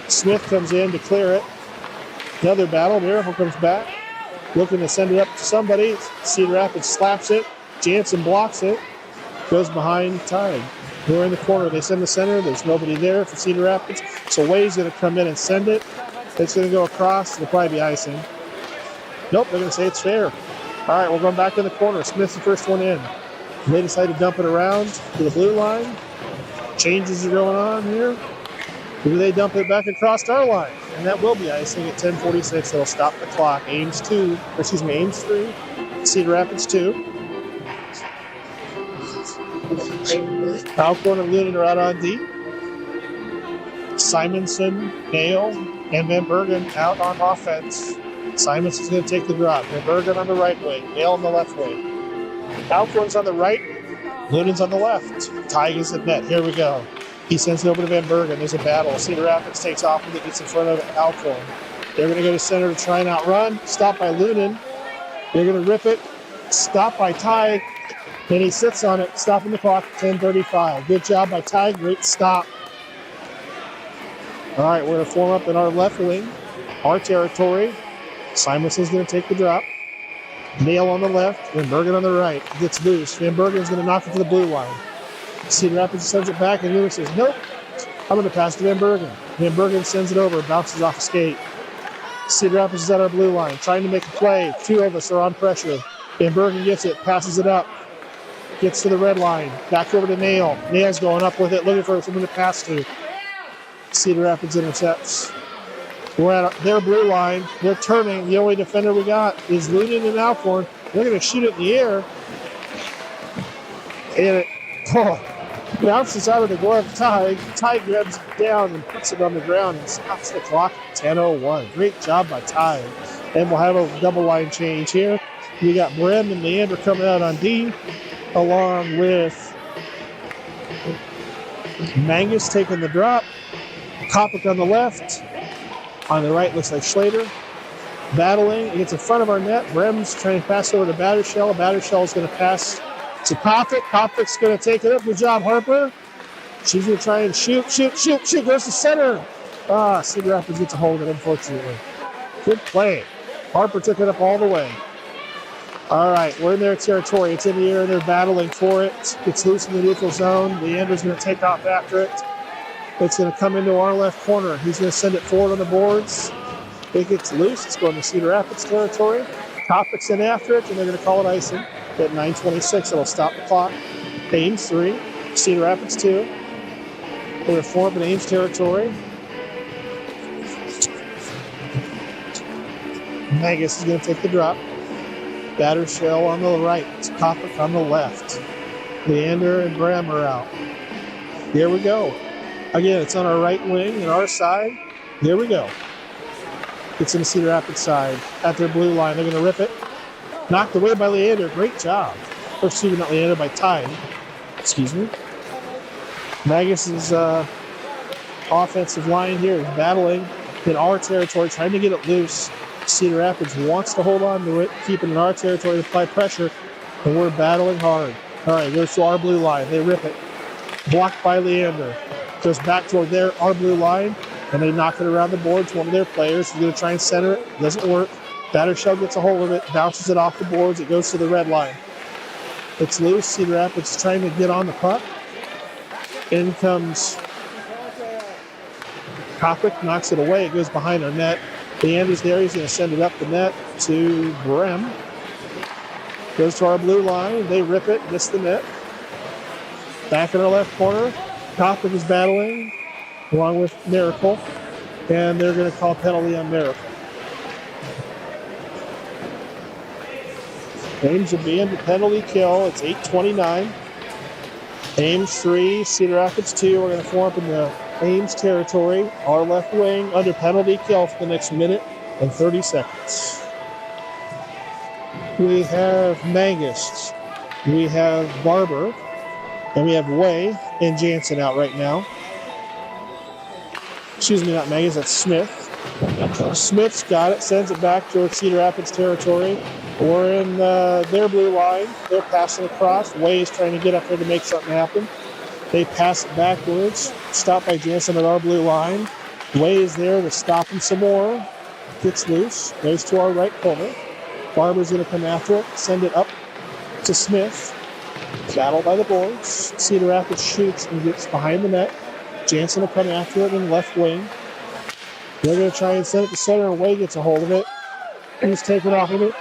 Smith comes in to clear it. Another battle. Miracle comes back. Looking to send it up to somebody. Cedar Rapids slaps it. Jansen blocks it. Goes behind Tide. We're in the corner. They send the center. There's nobody there for Cedar Rapids. So Way's going to come in and send it. It's going to go across. It'll probably be icing. Nope, they're going to say it's fair. All right, we're going back in the corner. Smith's the first one in. They decide to dump it around to the blue line. Changes are going on here. Do they dump it back across our line? And that will be icing at 10:46. It'll stop the clock. Ames 3, Cedar Rapids 2. Alcorn and Lunan are out on D. Simonson, Nail, and Van Bergen out on offense. Simonson's going to take the drop. Van Bergen on the right wing. Nail on the left wing. Alcorn's on the right. Lunan's on the left. Tig is at net. Here we go. He sends it over to Van Bergen. There's a battle. Cedar Rapids takes off and it gets in front of Alcorn. They're going to go to center to try and outrun. Stopped by Lunan. They're going to rip it. Stopped by Tig. And he sits on it, stopping the clock at 10:35. Good job by Tig. Great stop. All right, we're going to form up in our left wing, our territory. Simonson's going to take the drop. Nail on the left, Van Bergen on the right. Gets loose. Van Bergen's going to knock it to the blue line. Cedar Rapids sends it back, and Lewis says, nope, I'm going to pass to Van Bergen. Van Bergen sends it over, bounces off a skate. Cedar Rapids is at our blue line, trying to make a play. Two of us are on pressure. Van Bergen gets it, passes it up. Gets to the red line. Back over to Nail. Nail's going up with it, looking for someone to pass to. Cedar Rapids intercepts. We're at their blue line. They're turning. The only defender we got is Lunan and Alcorn. They're going to shoot it in the air. And it bounces out of the glove of Tig. Tig grabs it down and puts it on the ground and stops the clock at 10:01. Great job by Tig. And we'll have a double line change here. We got Brem and Leander coming out on D, along with Mangus taking the drop. Kopic on the left. On the right looks like Schlater. Battling. It gets in front of our net. Brem's trying to pass over to Battershell. Battershell is going to pass to Kopic. Kopic's going to take it up. Good job, Harper. She's going to try and shoot. Goes to center. Cedar Rapids gets a hold of it, unfortunately. Good play. Harper took it up all the way. All right, we're in their territory. It's in the air. They're battling for it. It's loose in the neutral zone. Leander's going to take off after it. It's going to come into our left corner. He's going to send it forward on the boards. It gets loose. It's going to Cedar Rapids territory. Kopic's in after it, and they're going to call it icing at 9:26. It'll stop the clock. Ames 3, Cedar Rapids 2. We're going to form in Ames territory. Mangus is going to take the drop. Battershell on the right. Kopic on the left. Leander and Graham are out. Here we go. Again, it's on our right wing and our side. There we go. It's in the Cedar Rapids side at their blue line. They're going to rip it. Knocked away by Leander. Great job. Or excuse me, not Leander, by Tig. Excuse me. Magus's offensive line here is battling in our territory, trying to get it loose. Cedar Rapids wants to hold on to it, keep it in our territory to apply pressure, and we're battling hard. All right, goes to our blue line. They rip it. Blocked by Leander. Goes back toward our blue line, and they knock it around the boards. One of their players is going to try and center it. Doesn't work. Battershell gets a hold of it, bounces it off the boards. It goes to the red line. It's loose. Cedar Rapids trying to get on the puck. In comes Kopic, knocks it away. It goes behind our net. Leander's there. He's going to send it up the net to Brem. Goes to our blue line. They rip it, miss the net. Back in our left corner. Kopic is battling along with Miracle, and they're going to call penalty on Miracle. Ames will be in the penalty kill. It's 8:29. Ames 3, Cedar Rapids 2. We're going to form up in the Ames territory, our left wing, under penalty kill for the next minute and 30 seconds. We have Mangus. We have Barber. And we have Way and Jansen out right now. Excuse me, not Mangus, that's Smith. Smith's got it, sends it back towards Cedar Rapids territory. We're in their blue line. They're passing across. Way's trying to get up there to make something happen. They pass it backwards. Stopped by Jansen at our blue line. Way is there to stop him some more. Gets loose. Goes to our right corner. Barber's going to come after it. Send it up to Smith. Battle by the boards. Cedar Rapids shoots and gets behind the net. Jansen will come after it in the left wing. They're going to try and send it to center, and Way gets a hold of it. He's taken off of it.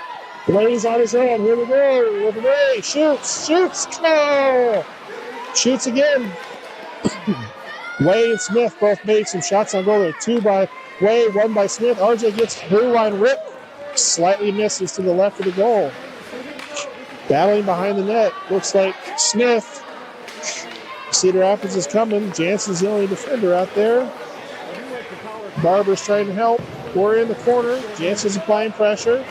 Way's on his own. Here we go. With Way. Shoots. Oh! Shoots again. Way and Smith both made some shots on goal. There 2 by Way, 1 by Smith. RJ gets blue line rip. Slightly misses to the left of the goal. Battling behind the net. Looks like Smith. Cedar Rapids is coming. Jansen's the only defender out there. Barber's trying to help. We're in the corner. Jansen's applying pressure.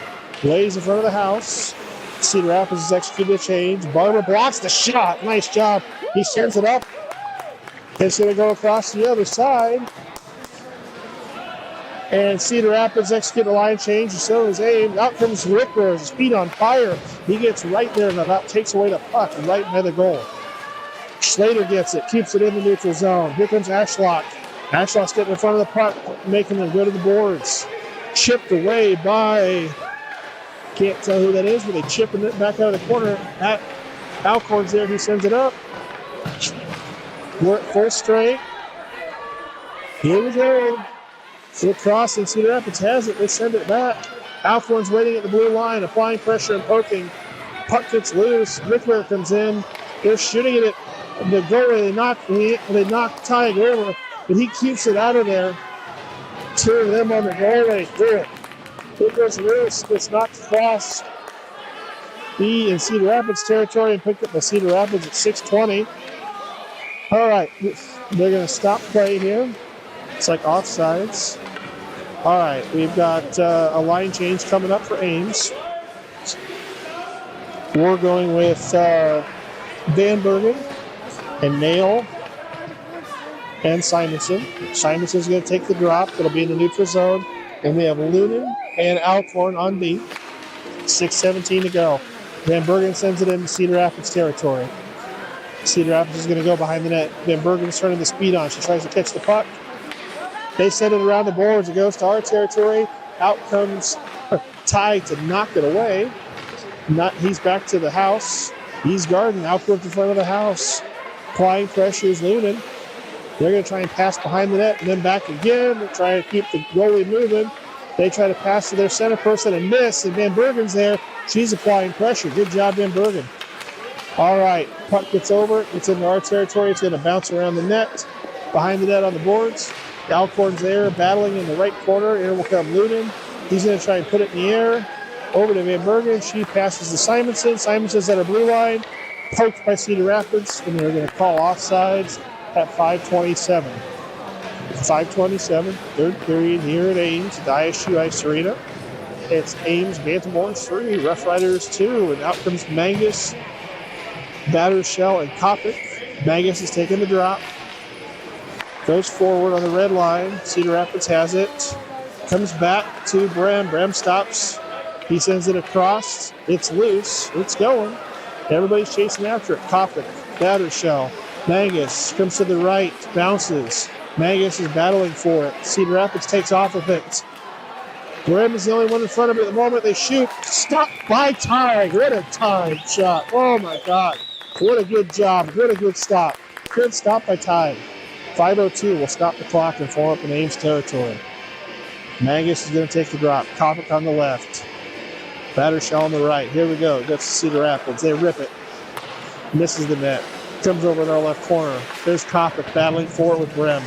Way's in front of the house. Cedar Rapids has executed a change. Barber blocks the shot. Nice job. He sends it up. It's going to go across the other side. And Cedar Rapids execute a line change. So is aimed. Out comes Ripper. His feet on fire. He gets right there and about takes away the puck right by the goal. Slater gets it. Keeps it in the neutral zone. Here comes Ashlock. Ashlock's getting in front of the puck, making them go to the boards. Chipped away by, can't tell who that is, but they chipping it back out of the corner. Alcorn's there. He sends it up. We're at full straight. Here we go. We're crossing. Cedar Rapids has it. They send it back. Alcorn's waiting at the blue line, applying pressure and poking. Puck gets loose. Rickler comes in. They're shooting it at the goalie. They knock Tig over, but he keeps it out of there. 2 of them on the goalie. It goes loose. It's knocked across in Cedar Rapids territory and picked up by Cedar Rapids at 6:20. All right, they're going to stop play here. It's like offsides. All right, we've got a line change coming up for Ames. We're going with Van Bergen and Nail and Simonson. Simonson's going to take the drop. It'll be in the neutral zone. And we have Lunan and Alcorn on B. 6:17 to go. Van Bergen sends it into Cedar Rapids territory. Cedar Rapids is going to go behind the net. Van Bergen's turning the speed on. She tries to catch the puck. They send it around the boards. It goes to our territory. Out comes Ty to knock it away. He's back to the house. He's guarding. Alcorn's in front of the house. Applying pressure is Lunan. They're going to try and pass behind the net and then back again. They're trying to keep the goalie moving. They try to pass to their center person and miss. And Van Bergen's there. She's applying pressure. Good job, Van Bergen. All right. Puck gets over. It's into our territory. It's going to bounce around the net. Behind the net on the boards. Alcorn's there battling in the right corner. Here will come Lunan. He's going to try and put it in the air. Over to Van Bergen. She passes to Simonson. Simonson's at her blue line. Poked by Cedar Rapids. And they're going to call offsides at 5:27. 5:27, third period here at Ames, at the ISU Ice Arena. It's Ames, Bantam 3, Rough Riders 2, and out comes Mangus, Battershell, and Kopic. Mangus is taking the drop. Goes forward on the red line. Cedar Rapids has it. Comes back to Brem. Brem stops. He sends it across. It's loose. It's going. Everybody's chasing after it. Kopic, Battershell. Mangus comes to the right, bounces. Mangus is battling for it. Cedar Rapids takes off of it. Brem is the only one in front of it at the moment. They shoot. Stopped by Tig. What a time shot. Oh, my God. What a good job. What a good stop. Good stop by Tig. 5:02 will stop the clock and form up in Ames territory. Mangus is going to take the drop. Kopic on the left. Battershell on the right. Here we go. Gets to Cedar Rapids. They rip it. Misses the net. Comes over in our left corner. There's Kopic battling for it with Brem.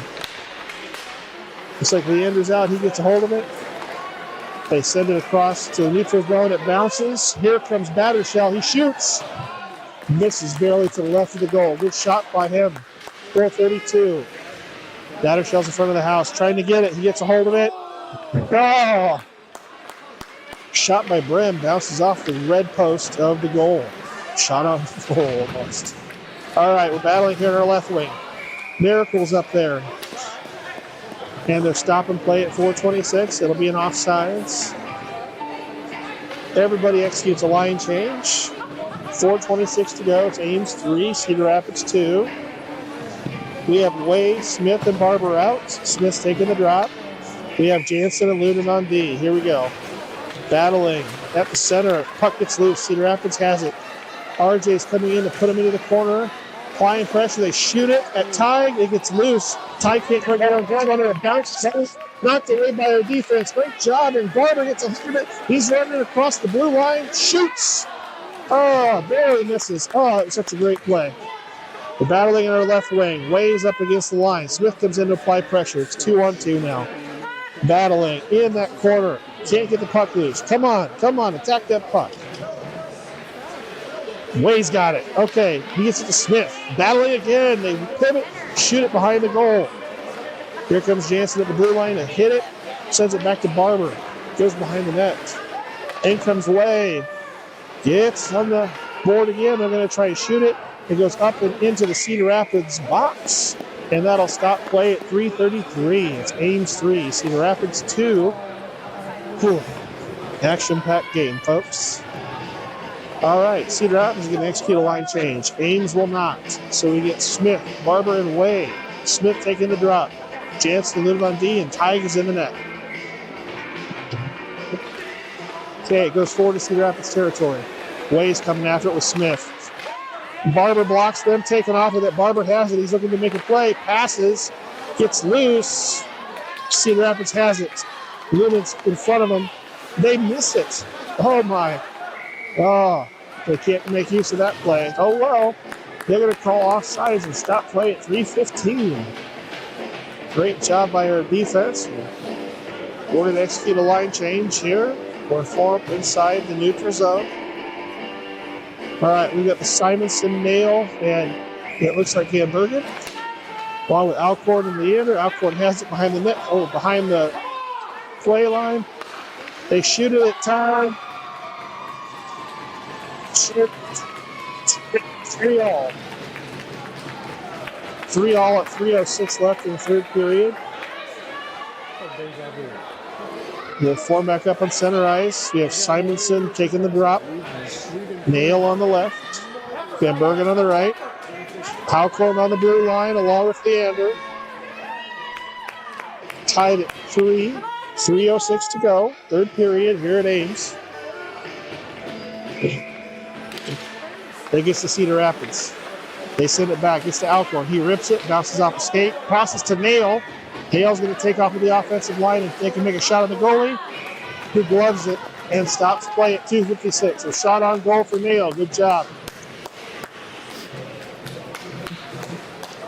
Looks like Leander's out. He gets a hold of it. They send it across to the neutral zone. It bounces. Here comes Battershell. He shoots. Misses barely to the left of the goal. Good shot by him. 4:32. Battershell's in front of the house. Trying to get it. He gets a hold of it. Oh! Shot by Brem. Bounces off the red post of the goal. Shot on the goal almost. All right, we're battling here in our left wing. Miracle's up there. And they're stop and play at 4:26. It'll be an offsides. Everybody executes a line change. 4:26 to go. It's Ames 3, Cedar Rapids 2. We have Way, Smith, and Barber out. Smith's taking the drop. We have Jansen and Lunan on D. Here we go. Battling at the center. Puck gets loose. Cedar Rapids has it. RJ's coming in to put him into the corner. Applying pressure. They shoot it at Ty. It gets loose. Ty can't quite get on ground under a bounce. Knocked away by our defense. Great job. And Barber gets a hold of it. He's running across the blue line. Shoots. Oh, barely misses. Oh, it was such a great play. We're battling in our left wing. Way's up against the line. Smith comes in to apply pressure. It's 2-on-2 now. Battling in that corner. Can't get the puck loose. Come on. Attack that puck. Way's got it. Okay, he gets it to Smith. Battling again. They pivot, shoot it behind the goal. Here comes Jansen at the blue line to hit it. Sends it back to Barber. Goes behind the net. In comes Way. Gets on the board again. They're going to try to shoot it. It goes up and into the Cedar Rapids box. And that'll stop play at 3:33. It's Ames 3, Cedar Rapids 2. Whew. Action-packed game, folks. All right, Cedar Rapids is going to execute a line change. Ames will not. So we get Smith, Barber, and Way. Smith taking the drop. Jansen lives on D, and Tig is in the net. Okay, it goes forward to Cedar Rapids territory. Way's coming after it with Smith. Barber blocks them, taking off with it. Barber has it. He's looking to make a play. Passes. Gets loose. Cedar Rapids has it. Lumen's in front of them. They miss it. Oh, my. Oh, they can't make use of that play. Oh, well. They're going to call offsides and stop play at 3:15. Great job by our defense. We're going to execute a line change here. We're form up inside the neutral zone. All right, we got the Simonson nail, and it looks like Van Bergen. Along with Alcorn in the end. Alcorn has it behind the net. Oh, behind the play line. They shoot it at time. Shoot. 3-all. 3-all at 3:06 left in the third period. We'll form back up on center ice. We have Simonson taking the drop. Nail on the left. Van Bergen on the right. Alcorn on the blue line along with Leander. Tied at 3:06 to go. Third period here at Ames. They gets to Cedar Rapids. They send it back. Gets to Alcorn. He rips it. Bounces off the skate. Passes to Nail. Nail's going to take off of the offensive line and they can make a shot on the goalie, who gloves it and stops play at 2:56. A shot on goal for Nail. Good job.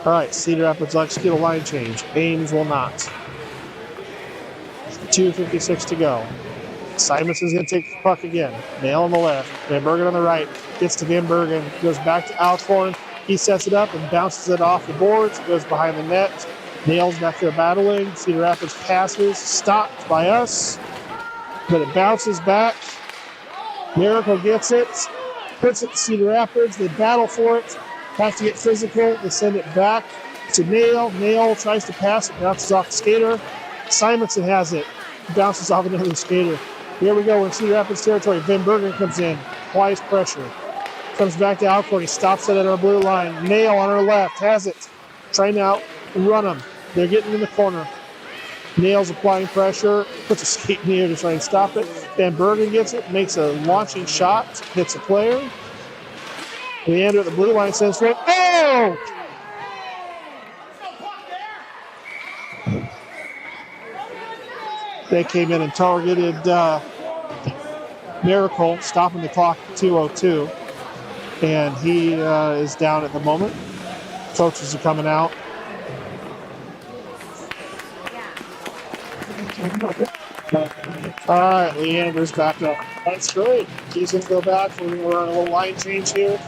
All right, Cedar Rapids will execute a line change. Ames will not. 2:56 to go. Simonson's going to take the puck again. Nail on the left. Van Bergen on the right. Gets to Van Bergen. Goes back to Alcorn. He sets it up and bounces it off the boards. Goes behind the net. Nails back there battling. Cedar Rapids passes. Stopped by us. But it bounces back. Miracle gets it. Puts it to Cedar Rapids. They battle for it. Have to get physical. They send it back to Nail. Nail tries to pass it. Bounces off the skater. Simonson has it. Bounces off another skater. Here we go in Cedar Rapids territory. Van Bergen comes in. Applies pressure. Comes back to Alcorn. He stops it at our blue line. Nail on our left. Has it. Trying to outrun them. They're getting in the corner. Nail's applying pressure. Puts a skate in the air to try and stop it. Van Bergen gets it. Makes a launching shot. Hits a player. Leander at the blue line sends for it. Oh! They came in and targeted Miracle, stopping the clock at 2:02. And he is down at the moment. Coaches are coming out. All right, Leander's back up. That's great. He's going to go back. We're on a little line change here.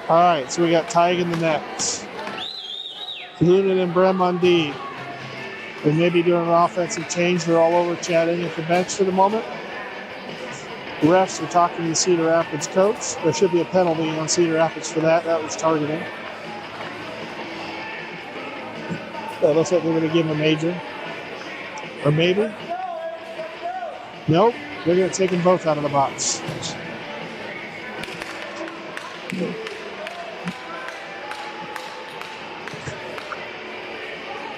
All right, so we got Tig in the net. Lunan and Brem on D. We may be doing an offensive change. They're all over chatting at the bench for the moment. Refs are talking to the Cedar Rapids coach. There should be a penalty on Cedar Rapids for that. That was targeting. That looks like they're going to give him a major. Or maybe. Nope. They're going to take them both out of the box.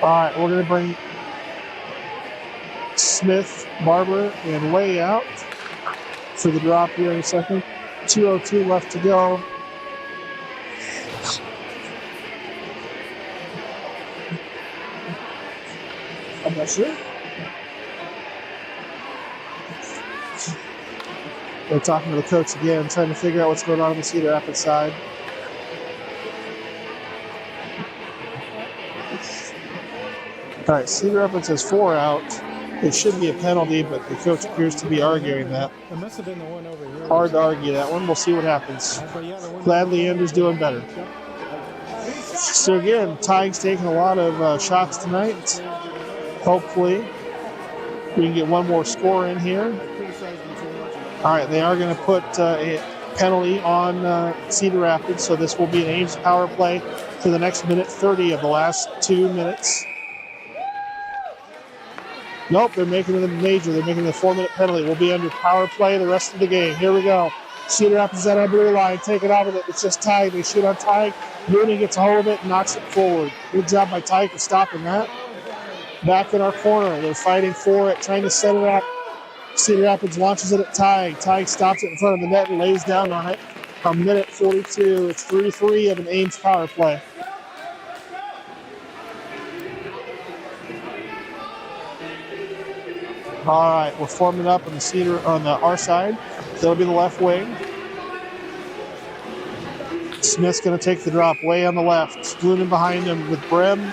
All right, we're going to bring Smith, Barber, and Way out for the drop here in a second. 2:02 left to go. I'm not sure. They're talking to the coach again, trying to figure out what's going on the Cedar Rapids side. All right, Cedar Rapids has 4 out. It should be a penalty, but the coach appears to be arguing that. It must have been the one over here. Hard to argue that one. We'll see what happens. Glad Leander's doing better. So again, Tigers taking a lot of shots tonight. Hopefully, we can get one more score in here. All right, they are going to put a penalty on Cedar Rapids, so this will be an Ames power play for the next minute 30 of the last 2 minutes. Nope, they're making it a major. They're making it a 4-minute penalty. We'll be under power play the rest of the game. Here we go. Cedar Rapids at our blue line. Take it out of it. It's just Tig. They shoot on Tig. Mooney gets a hold of it and knocks it forward. Good job by Tig for stopping that. Back in our corner. They're fighting for it, trying to set it up. Cedar Rapids launches it at Tig. Tig stops it in front of the net and lays down on it. A minute 42. It's 3-3 of an Ames power play. All right, we're forming up on the our side. That'll be the left wing. Smith's going to take the drop way on the left. Spooning behind him with Brem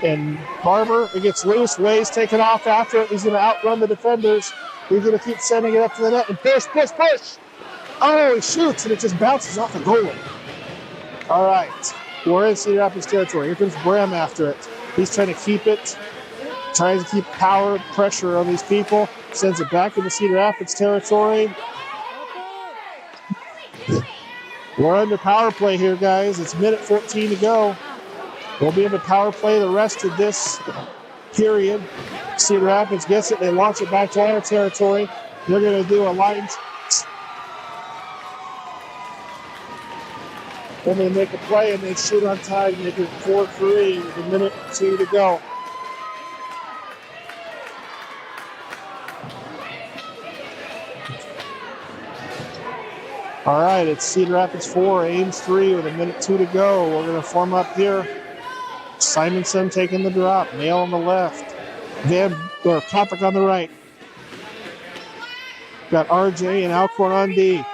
and Barber. It gets loose. Way's taken off after it. He's going to outrun the defenders. He's going to keep sending it up to the net and push. Oh, he shoots, and it just bounces off the goalie. All right, we're in Cedar Rapids territory. Here comes Brem after it. He's trying to keep it. Tries to keep pressure on these people. Sends it back into Cedar Rapids territory. We're under power play here, guys. It's minute 14 to go. We'll be under power play the rest of this period. Cedar Rapids gets it. They launch it back to our territory. They're going to do a line. Then they make a play and they shoot on Tig, make it 4-3 with a minute 2 to go. All right, it's Cedar Rapids 4, Ames 3 with a minute 2 to go. We're going to form up here. Simonson taking the drop. Nail on the left. Kopic on the right. Got RJ and Alcorn on D.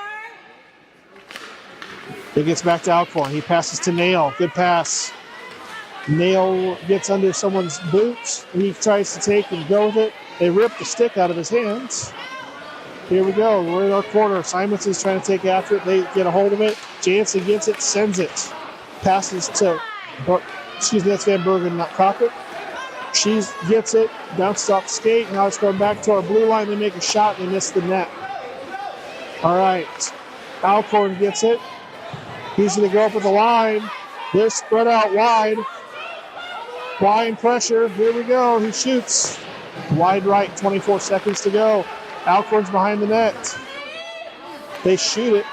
It gets back to Alcorn. He passes to Nail. Good pass. Nail gets under someone's boots. He tries to take and go with it. They rip the stick out of his hands. Here we go. We're in our corner. Simonson's trying to take after it. They get a hold of it. Jansen gets it, sends it. Passes to, that's Van Bergen, not Kopic. She gets it, bounces off the skate. Now it's going back to our blue line. They make a shot and they miss the net. All right. Alcorn gets it. He's going to go up with the line. They're spread out wide. Line pressure. Here we go. He shoots. Wide right, 24 seconds to go. Alcorn's behind the net. They shoot it.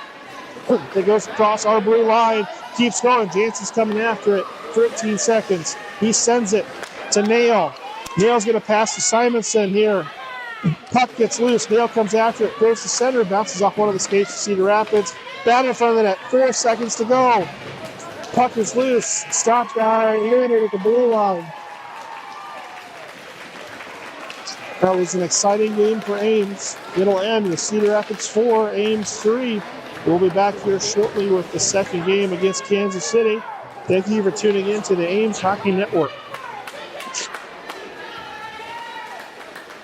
It goes across our blue line. Keeps going. Jansen's coming after it. 13 seconds. He sends it to Nail. Nail's going to pass to Simonson here. Puck gets loose. Nail comes after it. Goes to center. Bounces off one of the skates to Cedar Rapids. Down in front of the net. 4 seconds to go. Puck is loose. Stopped by Leonard at the blue line. That was an exciting game for Ames. It'll end with Cedar Rapids 4, Ames 3. We'll be back here shortly with the second game against Kansas City. Thank you for tuning in to the Ames Hockey Network.